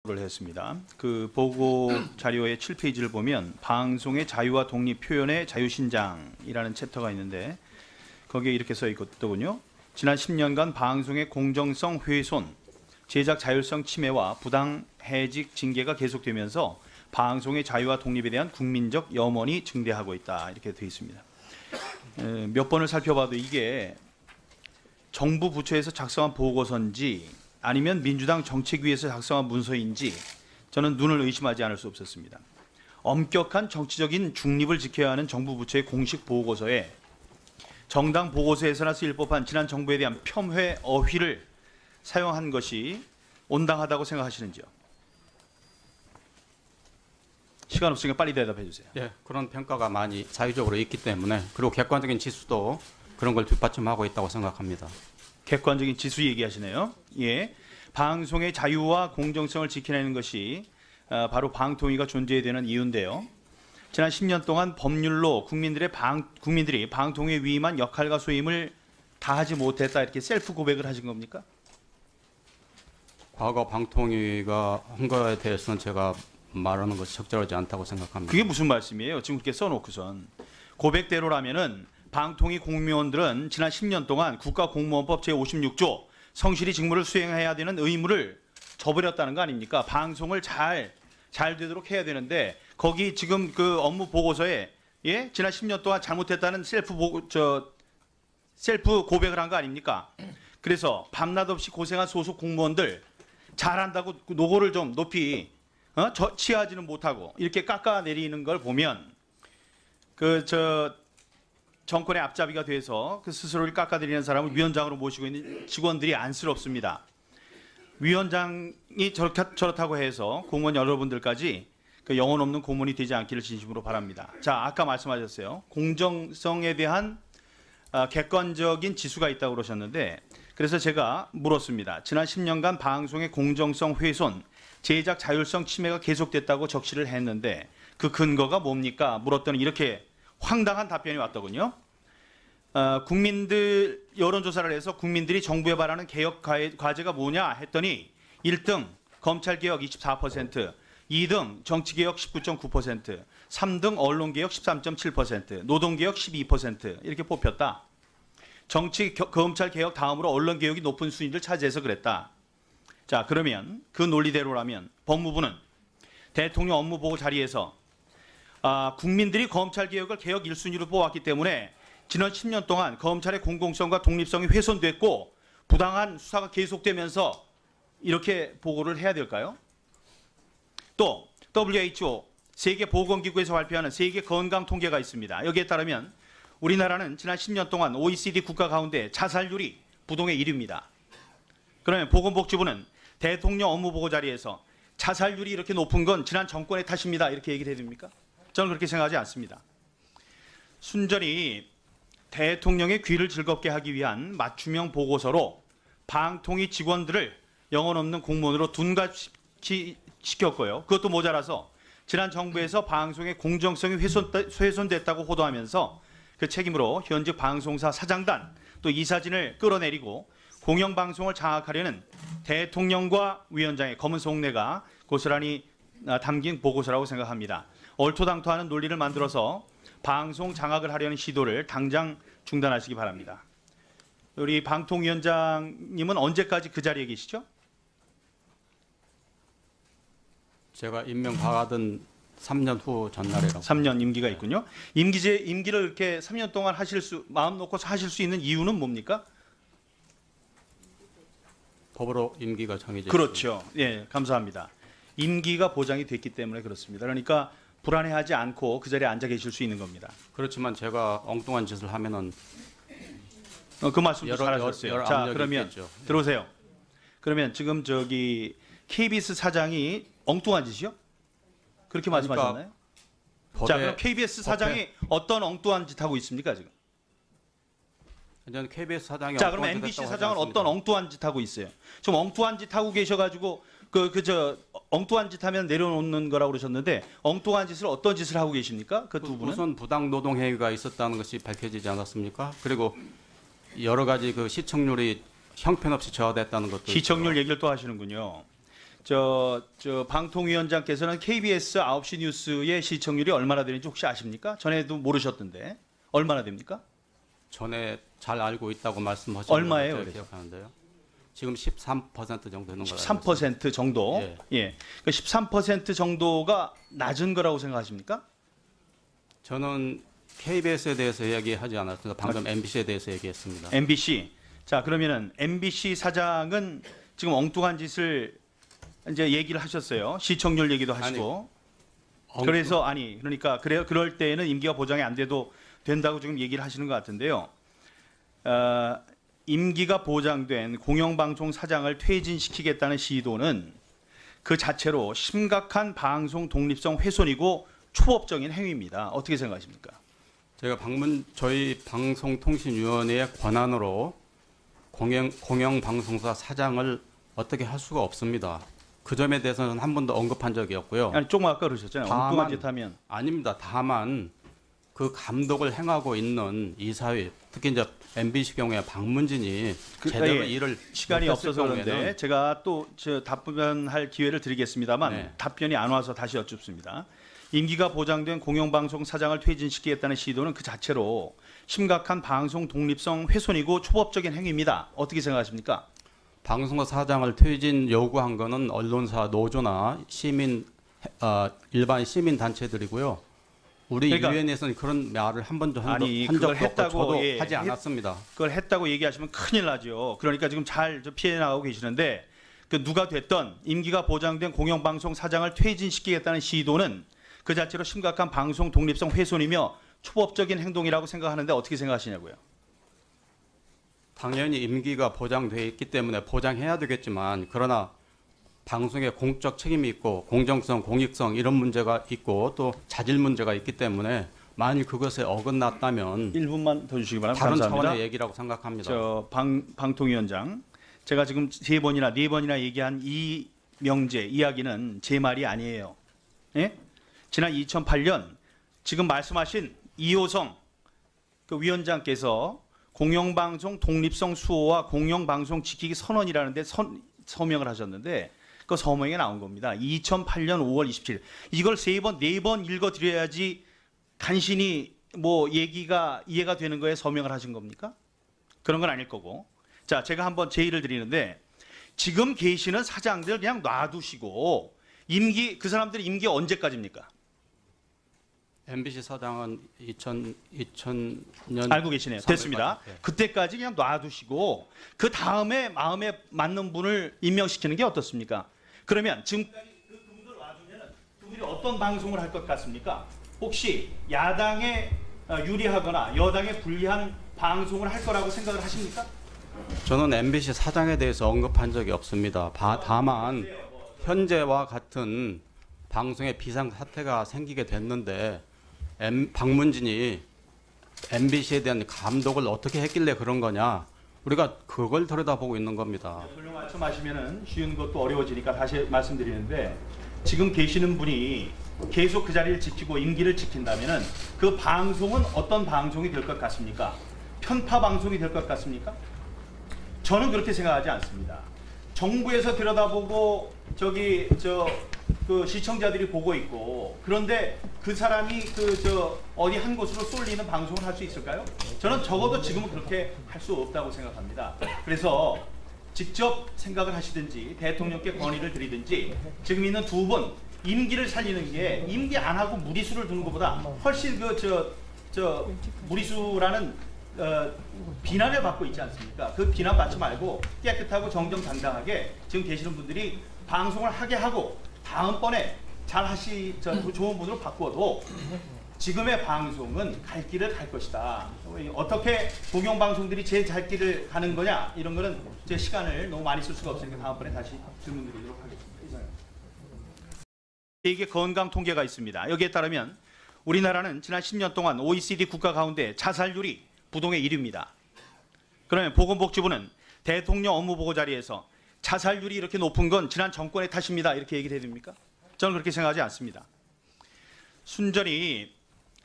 를 했습니다. 그 보고 자료의 7페이지를 보면 방송의 자유와 독립 표현의 자유신장이라는 챕터가 있는데 거기에 이렇게 써 있거든요. 지난 10년간 방송의 공정성 훼손, 제작 자율성 침해와 부당 해직 징계가 계속되면서 방송의 자유와 독립에 대한 국민적 염원이 증대하고 있다. 이렇게 되어 있습니다. 몇 번을 살펴봐도 이게 정부 부처에서 작성한 보고서인지 아니면 민주당 정책위에서 작성한 문서인지 저는 눈을 의심하지 않을 수 없었습니다. 엄격한 정치적인 중립을 지켜야 하는 정부 부처의 공식 보고서에 정당 보고서에서나 쓰일 법한 지난 정부에 대한 폄훼 어휘를 사용한 것이 온당하다고 생각하시는지요? 시간 없으니까 빨리 대답해 주세요. 예, 그런 평가가 많이 자유적으로 있기 때문에 그리고 객관적인 지수도 그런 걸 뒷받침하고 있다고 생각합니다. 객관적인 지수 얘기하시네요. 예, 방송의 자유와 공정성을 지켜내는 것이 바로 방통위가 존재해야 되는 이유인데요. 지난 10년 동안 법률로 국민들이 방통위에 위임한 역할과 소임을 다하지 못했다 이렇게 셀프 고백을 하신 겁니까? 과거 방통위가 한 거에 대해서는 제가 말하는 것이 적절하지 않다고 생각합니다. 그게 무슨 말씀이에요? 지금 그렇게 써놓고선 고백대로라면은 방통위 공무원들은 지난 10년 동안 국가공무원법 제56조 성실히 직무를 수행해야 되는 의무를 저버렸다는 거 아닙니까? 방송을 잘 되도록 해야 되는데 거기 지금 그 업무 보고서에 예? 지난 10년 동안 잘못했다는 셀프 고백을 한 거 아닙니까? 그래서 밤낮 없이 고생한 소속 공무원들 잘한다고 노고를 좀 높이 취하지는 못하고 이렇게 깎아내리는 걸 보면 정권의 앞잡이가 돼서 그 스스로를 깎아들이는 사람을 위원장으로 모시고 있는 직원들이 안쓰럽습니다. 위원장이 저렇다고 해서 공무원 여러분들까지 그 영혼 없는 고문이 되지 않기를 진심으로 바랍니다. 자, 아까 말씀하셨어요. 공정성에 대한 객관적인 지수가 있다고 그러셨는데 그래서 제가 물었습니다. 지난 10년간 방송의 공정성 훼손, 제작 자율성 침해가 계속됐다고 적시를 했는데 그 근거가 뭡니까? 물었더니 이렇게 황당한 답변이 왔더군요. 국민들 여론조사를 해서 국민들이 정부에 바라는 개혁 과제가 뭐냐 했더니 1등 검찰개혁 24%, 2등 정치개혁 19.9%, 3등 언론개혁 13.7%, 노동개혁 12% 이렇게 뽑혔다. 검찰개혁 다음으로 언론개혁이 높은 순위를 차지해서 그랬다. 자, 그러면 그 논리대로라면 법무부는 대통령 업무보고 자리에서 국민들이 검찰개혁을 개혁 1순위로 뽑았기 때문에 지난 10년 동안 검찰의 공공성과 독립성이 훼손됐고 부당한 수사가 계속되면서 이렇게 보고를 해야 될까요? 또 WHO 세계보건기구에서 발표하는 세계 건강 통계가 있습니다. 여기에 따르면 우리나라는 지난 10년 동안 OECD 국가 가운데 자살률이 부동의 1위입니다. 그러면 보건복지부는 대통령 업무보고 자리에서 자살률이 이렇게 높은 건 지난 정권의 탓입니다. 이렇게 얘기를 해야 됩니까? 저는 그렇게 생각하지 않습니다. 순전히 대통령의 귀를 즐겁게 하기 위한 맞춤형 보고서로 방통위 직원들을 영혼 없는 공무원으로 둔갑시켰고요. 그것도 모자라서 지난 정부에서 방송의 공정성이 훼손됐다고 호도하면서 그 책임으로 현직 방송사 사장단 또 이사진을 끌어내리고 공영방송을 장악하려는 대통령과 위원장의 검은 속내가 고스란히 담긴 보고서라고 생각합니다. 얼토당토하는 논리를 만들어서 방송 장악을 하려는 시도를 당장 중단하시기 바랍니다. 우리 방통위원장님은 언제까지 그 자리에 계시죠? 제가 임명받은 3년 후 전날이라고. 3년 임기가 있군요. 임기를 이렇게 3년 동안 마음 놓고서 하실 수 있는 이유는 뭡니까? 법으로 임기가 정해져 있습니다. 그렇죠. 예, 감사합니다. 임기가 보장이 됐기 때문에 그렇습니다. 그러니까 불안해하지 않고 그 자리에 앉아 계실 수 있는 겁니다. 그렇지만 제가 엉뚱한 짓을 하면은 그 말씀도 잘하셨어요. 자, 그러면 있겠죠. 들어오세요. 그러면 지금 KBS 사장이 엉뚱한 짓이요? 그렇게 말씀하셨나요? 자, 그럼 KBS 사장이 어떤 엉뚱한 짓 하고 있습니까 지금? 저는 KBS 사장이 자, 그럼 MBC 사장은 어떤 엉뚱한 짓 하고 있어요? 좀 엉뚱한 짓 하고 계셔가지고 엉뚱한 짓 하면 내려놓는 거라고 그러셨는데 엉뚱한 짓을 어떤 짓을 하고 계십니까? 그 두 분은? 우선 부당 노동 행위가 있었다는 것이 밝혀지지 않았습니까? 그리고 여러 가지 그 시청률이 형편없이 저하됐다는 것도 시청률 있고요. 얘기를 또 하시는군요. 저 방통위원장께서는 KBS 9시 뉴스의 시청률이 얼마나 되는지 혹시 아십니까? 전에도 모르셨던데 얼마나 됩니까? 전에 잘 알고 있다고 말씀하셨는데 얼마예요, 제가 그래서? 기억하는데요. 지금 13% 정도 되는 거예요. 13% 정도. 예. 예. 그 13% 정도가 낮은 거라고 생각하십니까? 저는 KBS에 대해서 이야기하지 않았습니다. 방금 MBC에 대해서 얘기했습니다. MBC. 자, 그러면은 MBC 사장은 지금 엉뚱한 짓을 이제 얘기를 하셨어요. 시청률 얘기도 하시고. 그래서 그러니까 그럴 때에는 임기가 보장이 안 돼도 된다고 지금 얘기를 하시는 것 같은데요. 임기가 보장된 공영방송 사장을 퇴진시키겠다는 시도는 그 자체로 심각한 방송 독립성 훼손이고 초법적인 행위입니다. 어떻게 생각하십니까? 제가 저희 방송통신위원회의 권한으로 공영방송사 사장을 어떻게 할 수가 없습니다. 그 점에 대해서는 한 번도 언급한 적이 없고요. 아니 조금 아까 그러셨잖아요. 엉뚱한 다만- 짓 하면. 아닙니다. 다만 그 감독을 행하고 있는 이사회, 특히 이제 MBC 경우에 방문진이 제대로 예, 일을 시간이 못했을 없어서 그런데 경우에는 제가 또 답변할 기회를 드리겠습니다만 네. 답변이 안 와서 다시 여쭙습니다. 임기가 보장된 공영방송 사장을 퇴진시키겠다는 시도는 그 자체로 심각한 방송 독립성 훼손이고 초법적인 행위입니다. 어떻게 생각하십니까? 방송사 사장을 퇴진 요구한 거는 언론사 노조나 일반 시민 단체들이고요. 우리 그러니까- 유엔에서는 그런 말을 한 번도 한 아니, 적도 그걸 없고 했다고, 저도 예, 하지 않았습니다. 그걸 했다고 얘기하시면 큰일 나죠. 그러니까 지금 잘 피해 나가고 계시는데 그 누가 됐던 임기가 보장된 공영방송 사장을 퇴진시키겠다는 시도는 그 자체로 심각한 방송 독립성 훼손이며 초법적인 행동이라고 생각하는데 어떻게 생각하시냐고요? 당연히 임기가 보장돼 있기 때문에 보장해야 되겠지만 그러나 방송에 공적 책임이 있고 공정성, 공익성 이런 문제가 있고 또 자질 문제가 있기 때문에 만일 그것에 어긋났다면 1분만 더 주시기 바랍니다. 다른 감사합니다. 차원의 얘기라고 생각합니다. 방통위원장, 제가 지금 3번이나 4번이나 얘기한 이 명제 이야기는 제 말이 아니에요. 예? 지난 2008년 지금 말씀하신 이호성 그 위원장께서 공영방송 독립성 수호와 공영방송 지키기 선언이라는데 서명을 하셨는데 그 서명에 나온 겁니다. 2008년 5월 27일. 이걸 3번, 4번 읽어드려야지 간신히 뭐 얘기가 이해가 되는 거에 서명을 하신 겁니까? 그런 건 아닐 거고. 자, 제가 한번 제의를 드리는데 지금 계시는 사장들 그냥 놔두시고 그 사람들이 임기 언제까지입니까? MBC 사장은 2000년 알고 계시네요. 됐습니다. 예. 그때까지 그냥 놔두시고 그 다음에 마음에 맞는 분을 임명시키는 게 어떻습니까? 그러면 지금까지 그분들 놔두면 그분이 어떤 방송을 할 것 같습니까? 혹시 야당에 유리하거나 여당에 불리한 방송을 할 거라고 생각을 하십니까? 저는 MBC 사장에 대해서 언급한 적이 없습니다. 다만 현재와 같은 방송에 비상 사태가 생기게 됐는데 방문진이 MBC에 대한 감독을 어떻게 했길래 그런 거냐? 우리가 그걸 들여다보고 있는 겁니다. 훌륭 말씀하시면은 쉬운 것도 어려워지니까 다시 말씀드리는데 지금 계시는 분이 계속 그 자리를 지키고 임기를 지킨다면은 그 방송은 어떤 방송이 될 것 같습니까? 편파 방송이 될 것 같습니까? 저는 그렇게 생각하지 않습니다. 정부에서 들여다보고 그 시청자들이 보고 있고 그런데 그 사람이 어디 한 곳으로 쏠리는 방송을 할 수 있을까요? 저는 적어도 지금은 그렇게 할 수 없다고 생각합니다. 그래서 직접 생각을 하시든지 대통령께 건의를 드리든지 지금 있는 두 분 임기를 살리는 게 임기 안 하고 무리수를 두는 것보다 훨씬 무리수라는 비난을 받고 있지 않습니까? 그 비난 받지 말고 깨끗하고 정정당당하게 지금 계시는 분들이 방송을 하게 하고 다음번에 좋은 분으로 바꿔도 지금의 방송은 갈 길을 갈 것이다. 어떻게 공영방송들이 제 갈 길을 가는 거냐 이런 거는 제 시간을 너무 많이 쓸 수가 없으니까 다음번에 다시 질문 드리도록 하겠습니다. 이게 건강 통계가 있습니다. 여기에 따르면 우리나라는 지난 10년 동안 OECD 국가 가운데 자살률이 부동의 1위입니다. 그러면 보건복지부는 대통령 업무보고 자리에서 자살률이 이렇게 높은 건 지난 정권의 탓입니다. 이렇게 얘기해야 됩니까? 저는 그렇게 생각하지 않습니다. 순전히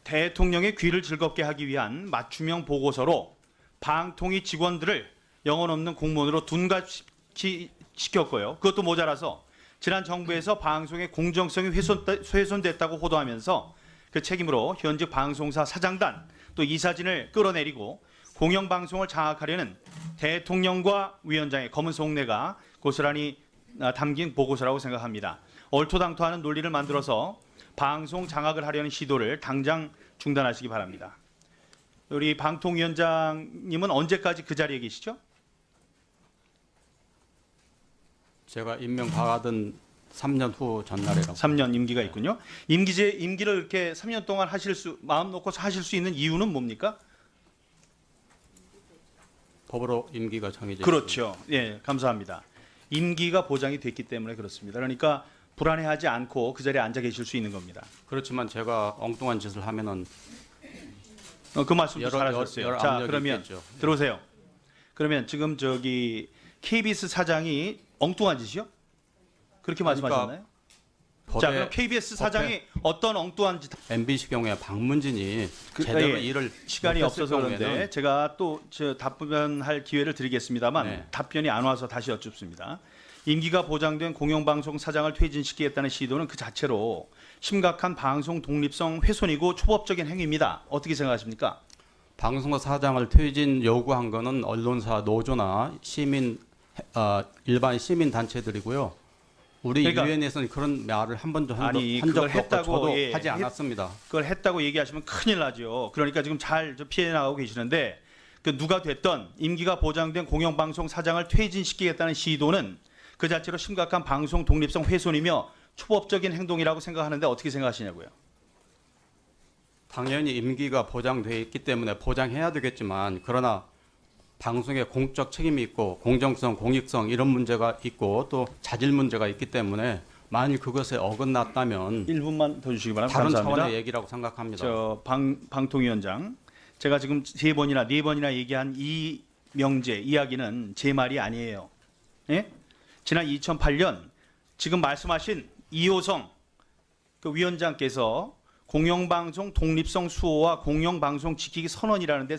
대통령의 귀를 즐겁게 하기 위한 맞춤형 보고서로 방통위 직원들을 영혼 없는 공무원으로 둔갑시켰고요. 그것도 모자라서 지난 정부에서 방송의 공정성이 훼손됐다고 호도하면서 그 책임으로 현직 방송사 사장단 또 이사진을 끌어내리고 공영방송을 장악하려는 대통령과 위원장의 검은 속내가 고스란히 담긴 보고서라고 생각합니다. 얼토당토하는 논리를 만들어서 방송 장악을 하려는 시도를 당장 중단하시기 바랍니다. 우리 방통위원장님은 언제까지 그 자리에 계시죠? 제가 임명받은 3년 후 전날이라고. 3년 임기가 있군요. 임기를 이렇게 3년 동안 마음 놓고 하실 수 있는 이유는 뭡니까? 법으로 임기가 정해져 그렇죠. 예, 감사합니다. 임기가 보장이 됐기 때문에 그렇습니다. 그러니까 불안해하지 않고 그 자리에 앉아 계실 수 있는 겁니다. 그렇지만 제가 엉뚱한 짓을 하면은 그 말씀도 잘하셨어요. 자, 그러면 있겠죠. 들어오세요. 그러면 지금 저기 KBS 사장이 엉뚱한 짓이요? 그렇게 말씀하셨나요? 자, 그럼 KBS 사장이 어떤 엉뚱한 짓? MBC 경우에 방문진이 제대로 제대로 일을 시간이 못했을 없어서 그런데 경우에는 제가 또 답변할 기회를 드리겠습니다만 네. 답변이 안 와서 다시 여쭙습니다. 임기가 보장된 공영방송 사장을 퇴진시키겠다는 시도는 그 자체로 심각한 방송 독립성 훼손이고 초법적인 행위입니다. 어떻게 생각하십니까? 방송사 사장을 퇴진 요구한 거는 언론사 노조나 일반 시민 단체들이고요. 우리 그러니까 유엔에서는 그런 말을 한 번도 한 아니, 적도 그걸 없고 했다고, 저도 예, 하지 않았습니다. 그걸 했다고 얘기하시면 큰일 나죠. 그러니까 지금 잘 피해 나가고 계시는데 그 누가 됐던 임기가 보장된 공영방송 사장을 퇴진시키겠다는 시도는 그 자체로 심각한 방송 독립성 훼손이며 초법적인 행동이라고 생각하는데 어떻게 생각하시냐고요? 당연히 임기가 보장돼 있기 때문에 보장해야 되겠지만 그러나 방송에 공적 책임이 있고 공정성, 공익성 이런 문제가 있고 또 자질 문제가 있기 때문에 만일 그것에 어긋났다면 1분만 더 주시기 바랍니다. 다른 감사합니다. 차원의 얘기라고 생각합니다. 저 방통위원장, 제가 지금 3번이나 4번이나 얘기한 이 명제 이야기는 제 말이 아니에요. 예? 지난 2008년 지금 말씀하신 이호성 그 위원장께서 공영방송 독립성 수호와 공영방송 지키기 선언이라는데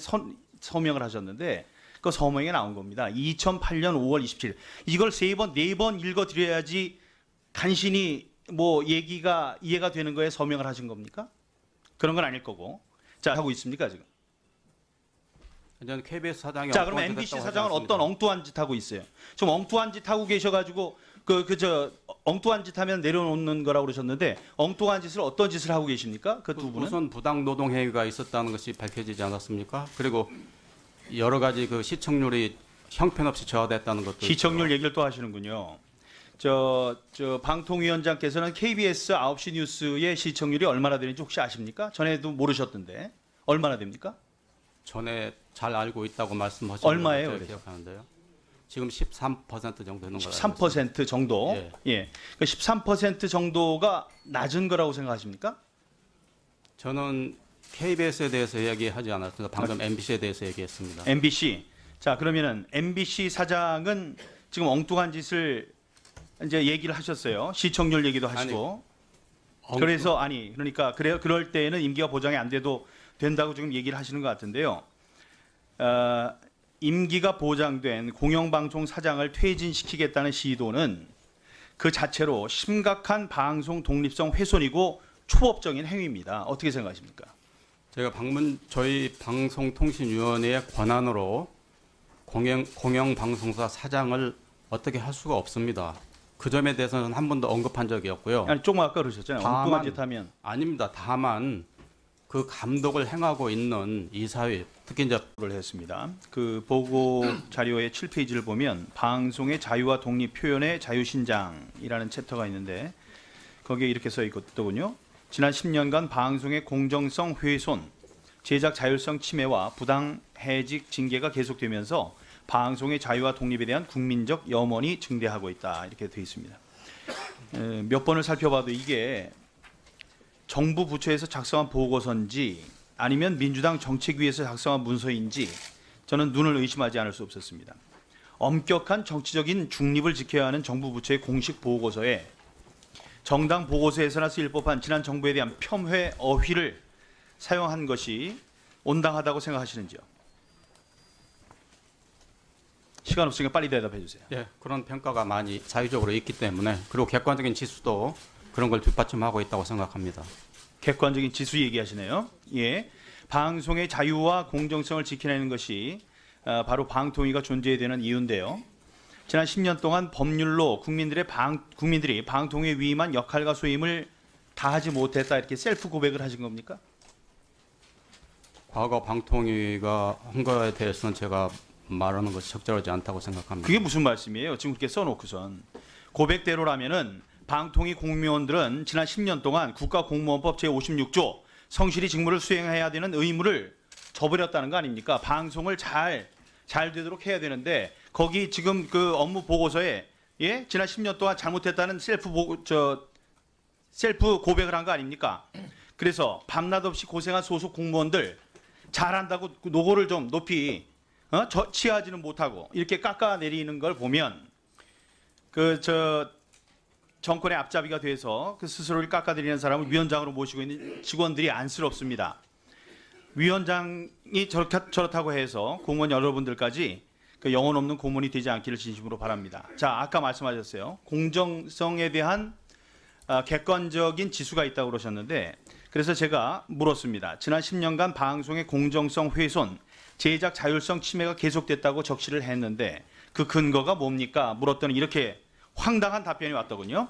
서명을 하셨는데 그 서명에 나온 겁니다. 2008년 5월 27일. 이걸 3번, 4번 읽어드려야지 간신히 뭐 얘기가 이해가 되는 거에 서명을 하신 겁니까? 그런 건 아닐 거고. 자, 하고 있습니까 지금? 저는 KBS 사장이 자, 그럼 엉뚱한 짓 MBC 했다고 사장은 하지 않습니다. 어떤 엉뚱한 짓 하고 있어요? 지금 엉뚱한 짓 하고 계셔가지고 엉뚱한 짓 하면 내려놓는 거라고 그러셨는데 엉뚱한 짓을 어떤 짓을 하고 계십니까? 그 두 분은? 우선 부당 노동 행위가 있었다는 것이 밝혀지지 않았습니까? 그리고 여러 가지 그 시청률이 형편없이 저하됐다는 것도 시청률 얘기를 또 하시는군요. 저 방통위원장께서는 KBS 9시 뉴스의 시청률이 얼마나 되는지 혹시 아십니까? 전에도 모르셨던데 얼마나 됩니까? 전에 잘 알고 있다고 말씀하셨는데 얼마예요, 제가 그래서? 기억하는데요. 지금 13% 정도 되는 걸로 13% 정도. 예. 예. 그 13% 정도가 낮은 거라고 생각하십니까? 저는 KBS에 대해서 얘기하지 않았습니다. 방금 MBC에 대해서 얘기했습니다. MBC. 자, 그러면은 MBC 사장은 지금 엉뚱한 짓을 이제 얘기를 하셨어요. 시청률 얘기도 하시고. 그래서 그러니까 그럴 때에는 임기가 보장이 안 돼도 된다고 지금 얘기를 하시는 것 같은데요. 임기가 보장된 공영방송 사장을 퇴진시키겠다는 시도는 그 자체로 심각한 방송 독립성 훼손이고 초법적인 행위입니다. 어떻게 생각하십니까? 제가 저희 방송통신위원회의 권한으로 공영방송사 사장을 어떻게 할 수가 없습니다. 그 점에 대해서는 한 번도 언급한 적이 없고요. 아니 조금 아까 그러셨잖아요. 엉뚱한 짓 하면. 아닙니다. 다만 그 감독을 행하고 있는 이사회 특히 이제 를 했습니다. 그 보고 자료의 7페이지를 보면 방송의 자유와 독립 표현의 자유신장이라는 챕터가 있는데 거기에 이렇게 써 있거든요. 지난 10년간 방송의 공정성 훼손, 제작 자율성 침해와 부당 해직 징계가 계속되면서 방송의 자유와 독립에 대한 국민적 염원이 증대하고 있다. 이렇게 되어 있습니다. 몇 번을 살펴봐도 이게 정부 부처에서 작성한 보고서인지 아니면 민주당 정책위에서 작성한 문서인지 저는 눈을 의심하지 않을 수 없었습니다. 엄격한 정치적인 중립을 지켜야 하는 정부 부처의 공식 보고서에 정당 보고서에서나 쓰일 법한 지난 정부에 대한 폄훼 어휘를 사용한 것이 온당하다고 생각하시는지요? 시간 없으니까 빨리 대답해 주세요. 예, 그런 평가가 많이 자유적으로 있기 때문에 그리고 객관적인 지수도 그런 걸 뒷받침하고 있다고 생각합니다. 객관적인 지수 얘기하시네요. 예, 방송의 자유와 공정성을 지켜내는 것이 바로 방통위가 존재해야 되는 이유인데요. 지난 10년 동안 법률로 국민들이 방통위에 위임한 역할과 소임을 다하지 못했다 이렇게 셀프 고백을 하신 겁니까? 과거 방통위가 한 거에 대해서는 제가 말하는 것이 적절하지 않다고 생각합니다. 그게 무슨 말씀이에요? 지금 그렇게 써놓고선 고백대로라면은 방통위 공무원들은 지난 10년 동안 국가공무원법 제56조 성실히 직무를 수행해야 되는 의무를 저버렸다는 거 아닙니까? 방송을 잘 되도록 해야 되는데 거기 지금 그 업무 보고서에 예? 지난 10년 동안 잘못했다는 셀프 고백을 한 거 아닙니까? 그래서 밤낮 없이 고생한 소속 공무원들 잘한다고 노고를 좀 높이 취하지는 못하고 이렇게 깎아내리는 걸 보면 정권의 앞잡이가 돼서 그 스스로를 깎아내리는 사람을 위원장으로 모시고 있는 직원들이 안쓰럽습니다. 위원장이 저렇다고 해서 공무원 여러분들까지 그 영혼 없는 고문이 되지 않기를 진심으로 바랍니다. 자, 아까 말씀하셨어요. 공정성에 대한 객관적인 지수가 있다고 그러셨는데 그래서 제가 물었습니다. 지난 10년간 방송의 공정성 훼손, 제작 자율성 침해가 계속됐다고 적시를 했는데 그 근거가 뭡니까? 물었더니 이렇게 황당한 답변이 왔더군요.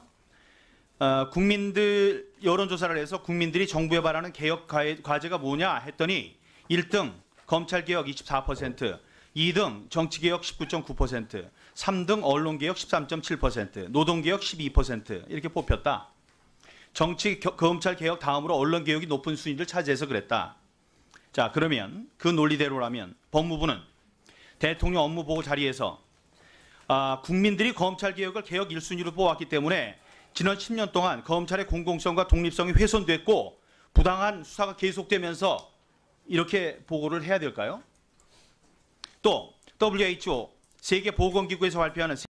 국민들 여론조사를 해서 국민들이 정부에 바라는 개혁 과제가 뭐냐 했더니 1등 검찰개혁 24%, 2등 정치개혁 19.9%, 3등 언론개혁 13.7%, 노동개혁 12% 이렇게 뽑혔다. 검찰개혁 다음으로 언론개혁이 높은 순위를 차지해서 그랬다. 자, 그러면 그 논리대로라면 법무부는 대통령 업무보고 자리에서 국민들이 검찰개혁을 개혁 1순위로 뽑았기 때문에 지난 10년 동안 검찰의 공공성과 독립성이 훼손됐고 부당한 수사가 계속되면서 이렇게 보고를 해야 될까요? 또 WHO 세계보건기구에서 발표하는